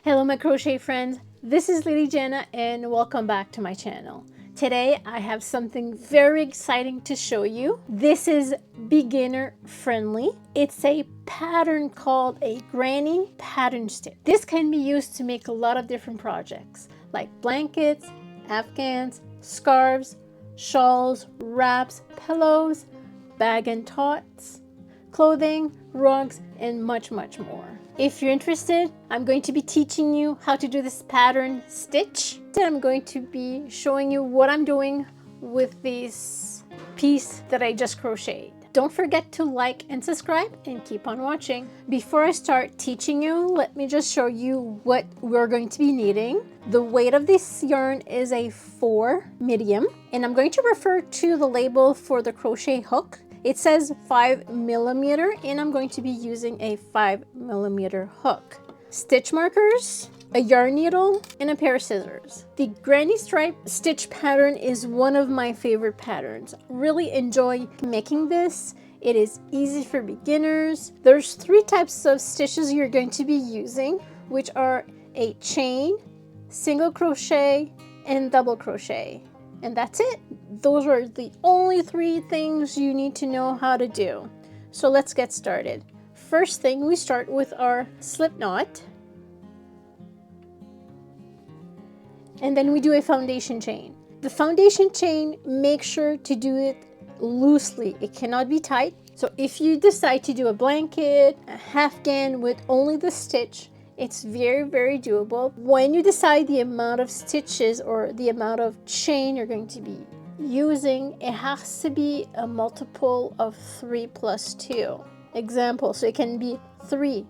Hello my crochet friends, this is Lady Jenna and welcome back to my channel. Today I have something very exciting to show you. This is beginner friendly. It's a pattern called a granny pattern stitch. This can be used to make a lot of different projects like blankets, afghans, scarves, shawls, wraps, pillows, bag and tots, clothing, rugs, and much more. If you're interested, I'm going to be teaching you how to do this pattern stitch. Then I'm going to be showing you what I'm doing with this piece that I just crocheted. Don't forget to like and subscribe and keep on watching. Before I start teaching you, let me just show you what we're going to be needing. The weight of this yarn is a 4 medium, and I'm going to refer to the label for the crochet hook. It says 5mm, and I'm going to be using a 5mm hook. Stitch markers, a yarn needle, and a pair of scissors. The granny stripe stitch pattern is one of my favorite patterns. Really enjoy making this. It is easy for beginners. There's 3 types of stitches you're going to be using, which are a chain, single crochet, and double crochet. And that's it. Those are the only 3 things you need to know how to do. So let's get started. First thing, we start with our slip knot. And then we do a foundation chain. The foundation chain, make sure to do it loosely. It cannot be tight. So if you decide to do a blanket, a afghan with only the stitch, it's very doable. When you decide the amount of stitches or the amount of chain you're going to be using, it has to be a multiple of 3 plus 2. Example, so it can be 3,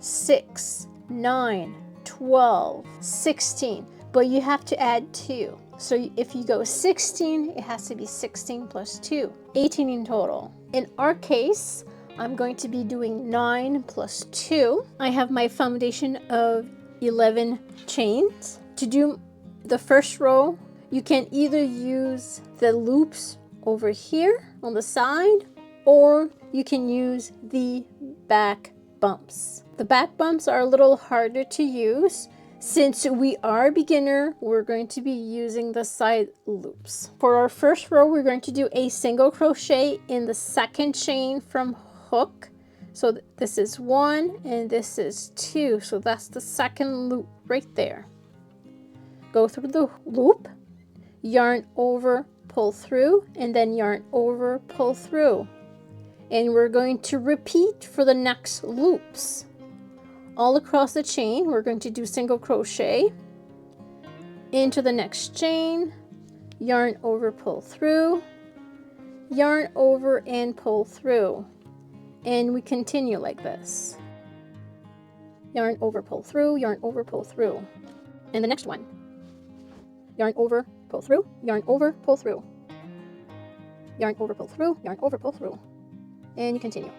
6, 9, 12, 16, but you have to add 2. So if you go 16, it has to be 16 plus 2, 18 in total. In our case, I'm going to be doing 9 plus 2. I have my foundation of 11 chains. To do the first row, you can either use the loops over here on the side, or you can use the back bumps. The back bumps are a little harder to use. Since we are beginner, we're going to be using the side loops. For our first row, we're going to do a single crochet in the second chain from hook. So this is 1 and this is 2, so that's the second loop right there. Go through the loop, yarn over, pull through, and then yarn over, pull through, and we're going to repeat for the next loops. All across the chain, we're going to do single crochet into the next chain, yarn over, pull through, yarn over and pull through. And we continue like this. Yarn over, pull through, yarn over, pull through. And the next one. Yarn over, pull through, yarn over, pull through. Yarn over, pull through, yarn over, pull through. And you continue.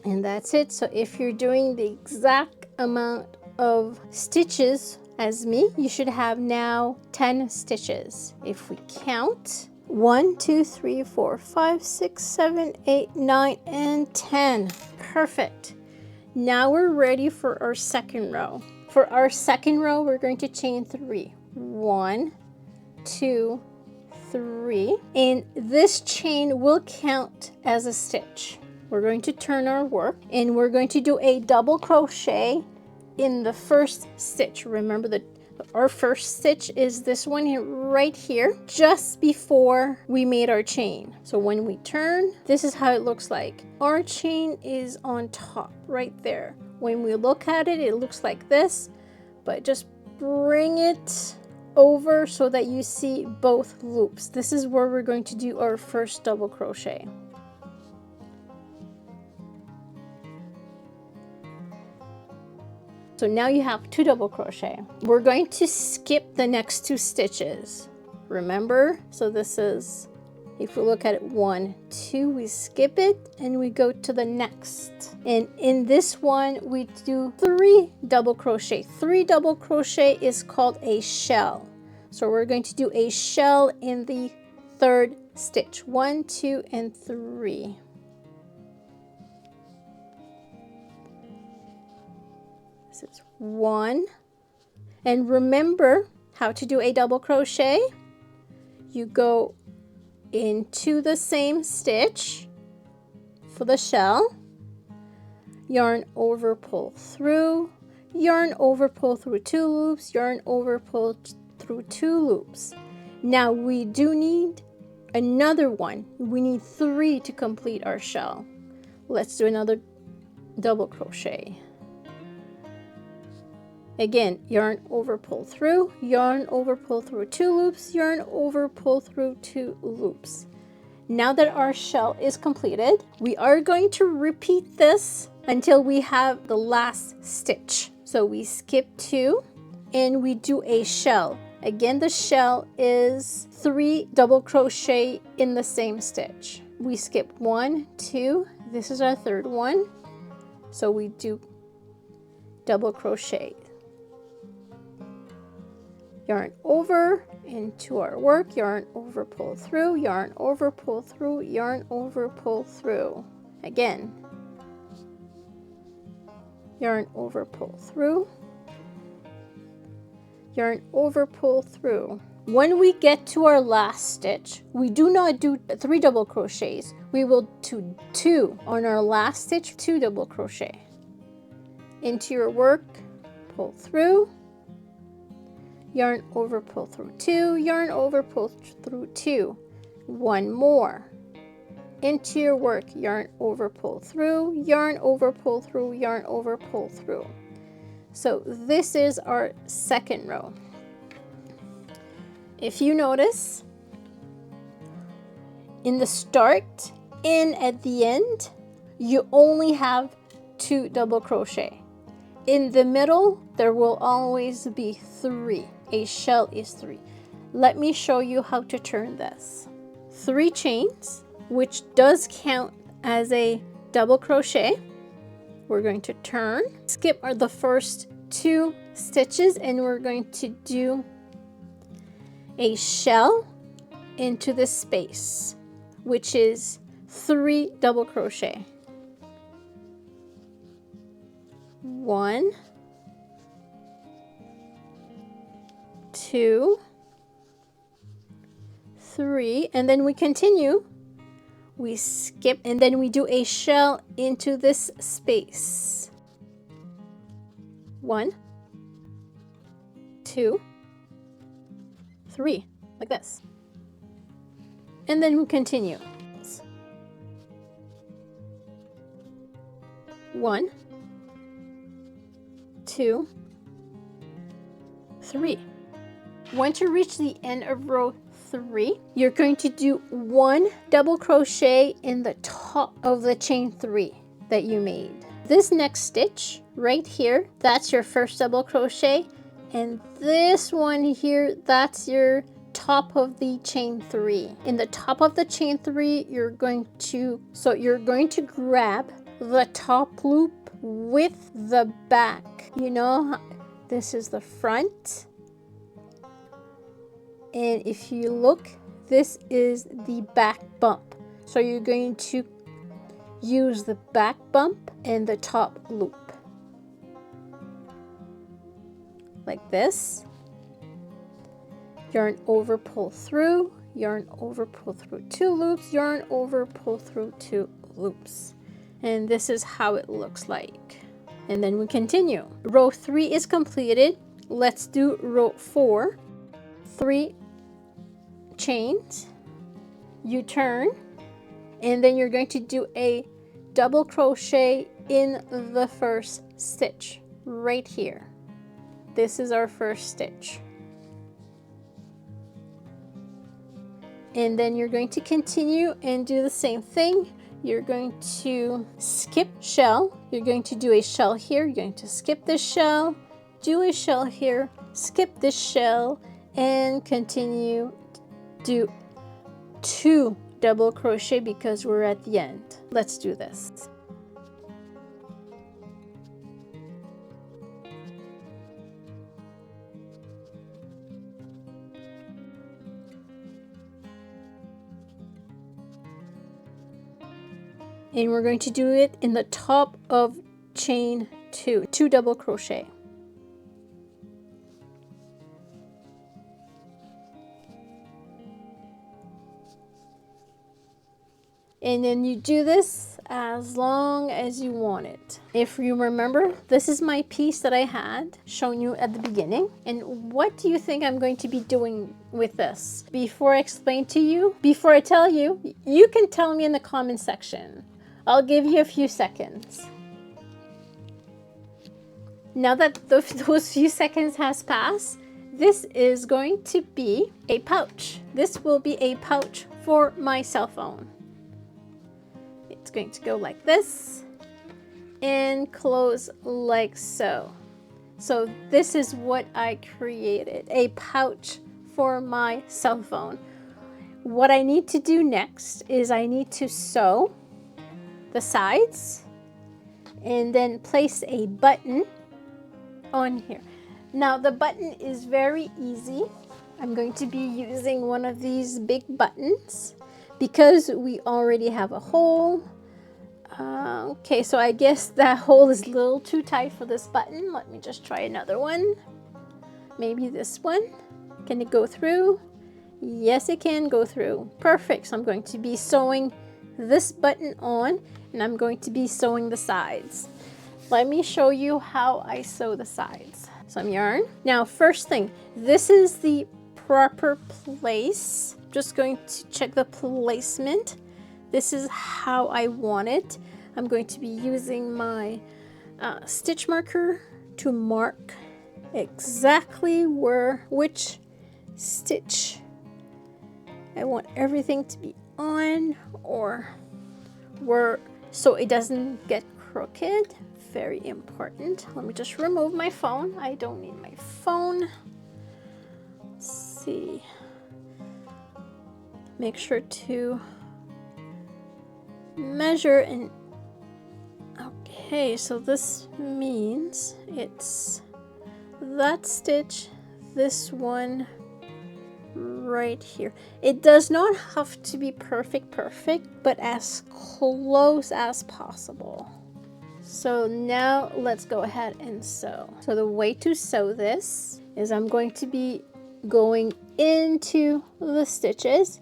And that's it. So if you're doing the exact amount of stitches as me, you should have now 10 stitches. If we count, 1, 2, 3, 4, 5, 6, 7, 8, 9, and 10. Perfect. Now we're ready for our second row. For our second row, we're going to chain 3. 1, 2, 3. And this chain will count as a stitch. We're going to turn our work and we're going to do a double crochet in the first stitch. Remember that our first stitch is this one here, right here, just before we made our chain. So when we turn, this is how it looks like. Our chain is on top right there. When we look at it, it looks like this, but just bring it over so that you see both loops. This is where we're going to do our first double crochet. So now you have 2 double crochet. We're going to skip the next 2 stitches. Remember? So this is, if we look at it, 1, 2, we skip it and we go to the next. And in this one, we do 3 double crochet. 3 double crochet is called a shell. So we're going to do a shell in the third stitch. 1, 2, and 3. This is 1. And remember how to do a double crochet. You go into the same stitch for the shell, yarn over, pull through, yarn over, pull through 2 loops, yarn over, pull through 2 loops. Now we do need another one. We need 3 to complete our shell. Let's do another double crochet. Again, yarn over, pull through, yarn over, pull through 2 loops, yarn over, pull through 2 loops. Now that our shell is completed, we are going to repeat this until we have the last stitch. So we skip 2 and we do a shell. Again, the shell is 3 double crochet in the same stitch. We skip 1, 2, this is our third one. So we do double crochet. Yarn over into our work, yarn over, pull through, yarn over, pull through, yarn over, pull through. Again, yarn over, pull through, yarn over, pull through. When we get to our last stitch, we do not do 3 double crochets. We will do 2 on our last stitch, 2 double crochet. Into your work, pull through, yarn over, pull through 2, yarn over, pull through 2. 1 more. Into your work, yarn over, pull through, yarn over, pull through, yarn over, pull through. So this is our second row. If you notice, in the start and at the end, you only have 2 double crochet. In the middle, there will always be 3. A shell is 3. Let me show you how to turn this. 3 chains, which does count as a double crochet. We're going to turn, skip the first 2 stitches, and we're going to do a shell into this space, which is 3 double crochet. 1, 2, 3, and then we continue. We skip and then we do a shell into this space. 1, 2, 3, like this. And then we continue. 1, 2, 3. Once you reach the end of row 3, you're going to do 1 double crochet in the top of the chain 3 that you made. This next stitch right here, that's your first double crochet, and this one here, that's your top of the chain 3. In the top of the chain 3, you're going to grab the top loop with the back. You know, this is the front. And if you look, this is the back bump. So you're going to use the back bump and the top loop. Like this. Yarn over, pull through, yarn over, pull through 2 loops, yarn over, pull through 2 loops. And this is how it looks like. And then we continue. Row 3 is completed. Let's do row 4. 3 chains, you turn, and then you're going to do a double crochet in the first stitch right here. This is our first stitch. And then you're going to continue and do the same thing. You're going to skip shell. You're going to do a shell here. You're going to skip this shell, do a shell here, skip this shell, and continue. Do 2 double crochet because we're at the end. Let's do this. and we're going to do it in the top of chain 2 double crochet. And then you do this as long as you want it. If you remember, this is my piece that I had shown you at the beginning. And what do you think I'm going to be doing with this? Before I explain to you, before I tell you, you can tell me in the comment section. I'll give you a few seconds. Now that those few seconds has passed, this is going to be a pouch. This will be a pouch for my cell phone. It's going to go like this and close like so. So this is what I created, a pouch for my cell phone. What I need to do next is I need to sew the sides and then place a button on here. Now the button is very easy. I'm going to be using one of these big buttons because we already have a hole. Okay, so I guess that hole is a little too tight for this button. Let me just try another one. Maybe this one. Can it go through? Yes, it can go through. Perfect. So I'm going to be sewing this button on, and I'm going to be sewing the sides. Let me show you how I sew the sides. Some yarn. Now, first thing, this is the proper place. Just going to check the placement. This is how I want it. I'm going to be using my stitch marker to mark exactly which stitch I want everything to be on, or so it doesn't get crooked. Very important. Let me just remove my phone. I don't need my phone. Let's see. Make sure to measure and okay, so this means it's that stitch, this one right here. It does not have to be perfect, but as close as possible. So now let's go ahead and sew. So the way to sew this is I'm going to be going into the stitches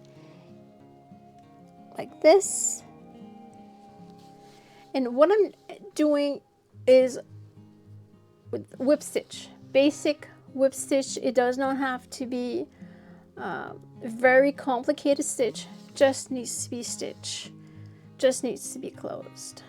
like this. And what I'm doing is with whip stitch, basic whip stitch. It does not have to be very complicated stitch, just needs to be stitched, just needs to be closed.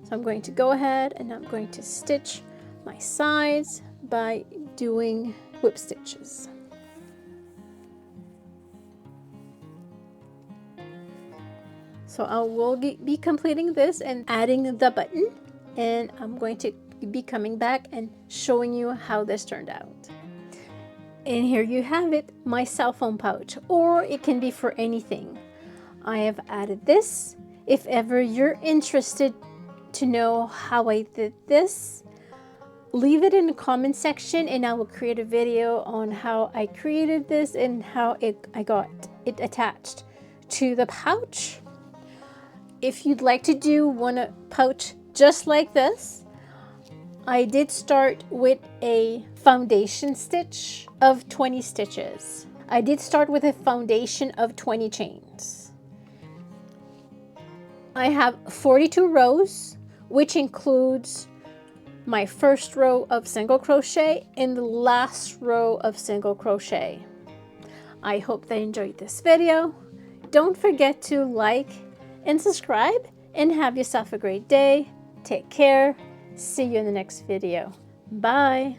So I'm going to go ahead and I'm going to stitch my sides by doing whip stitches. So I will be completing this and adding the button, and I'm going to be coming back and showing you how this turned out. And here you have it, my cell phone pouch, or it can be for anything. I have added this. If ever you're interested to know how I did this, leave it in the comment section and I will create a video on how I created this and how I got it attached to the pouch. If you'd like to do one pouch just like this, I did start with a foundation stitch of 20 stitches. I did start with a foundation of 20 chains. I have 42 rows, which includes my first row of single crochet and the last row of single crochet. I hope they enjoyed this video. Don't forget to like and subscribe, and have yourself a great day. Take care. See you in the next video. Bye.